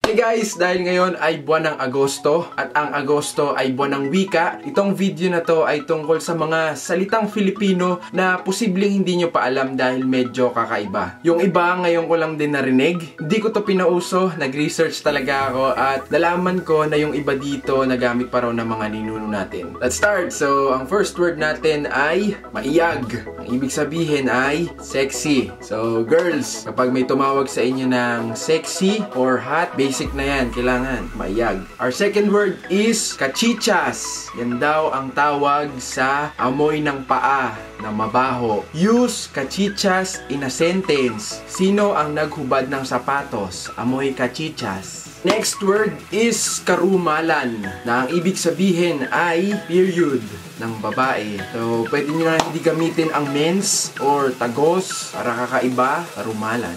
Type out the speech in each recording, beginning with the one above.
Hey guys, dahil ngayon ay buwan ng Agosto at ang Agosto ay buwan ng wika, itong video na to ay tungkol sa mga salitang Filipino na posibleng hindi nyo pa alam dahil medyo kakaiba. Yung iba ngayon ko lang din narinig, hindi ko to pinauso, nag-research talaga ako at nalaman ko na yung iba dito nagamit pa raw ng mga ninuno natin. Let's start! So, ang first word natin ay maiyag. Ang ibig sabihin ay sexy. So, girls, kapag may tumawag sa inyo ng sexy or hot, basic na yan, kailangan maiyag. Our second word is kachichas. Yan daw ang tawag sa amoy ng paa na mabaho. Use kachichas in a sentence. Sino ang naghubad ng sapatos? Amoy kachichas. Next word is karumalan, na ang ibig sabihin ay period ng babae. So, pwede nyo na hindi gamitin ang mens or tagos para kakaiba, karumalan.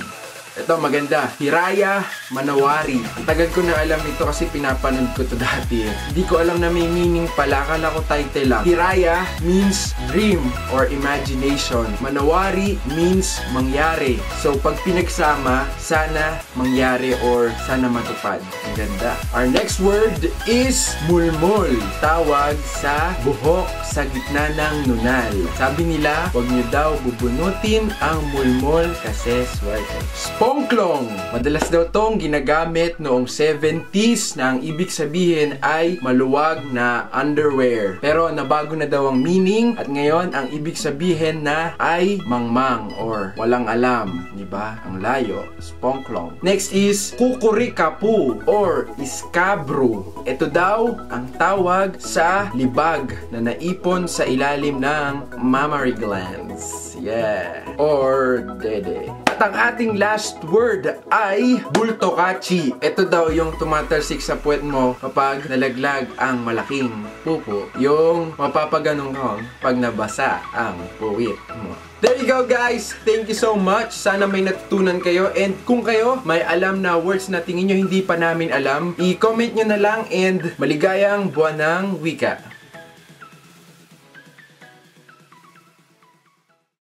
Ito, maganda. Hiraya Manawari. Ang tagal ko na alam ito kasi pinapanood ko to dati. Hindi ko alam na may meaning pala. Akala ko title lang. Hiraya means dream or imagination. Manawari means mangyari. So, pag pinagsama, sana mangyari or sana matupad. Ang ganda. Our next word is mulmol. Tawag sa buhok sa gitna ng nunal. Sabi nila, huwag nyo daw bubunutin ang mulmol kasi swerte. Pongklong. Madalas daw tong ginagamit noong 70s na ang ibig sabihin ay maluwag na underwear. Pero nabago na daw ang meaning at ngayon ang ibig sabihin na ay mangmang or walang alam. Diba? Ang layo. Pongklong. Next is kukurikapu or iskabru. Ito daw ang tawag sa libag na naipon sa ilalim ng mammary glands. Yeah. Or dede. At ang ating last word ay bultokachi. Ito daw yung tumatalsik sa puwet mo kapag nalaglag ang malaking pupo. Yung mapapaganong ka pag nabasa ang puwit mo. There you go guys! Thank you so much! Sana may natutunan kayo and kung kayo may alam na words na tingin nyo hindi pa namin alam, i-comment nyo na lang and maligayang buwan ng wika!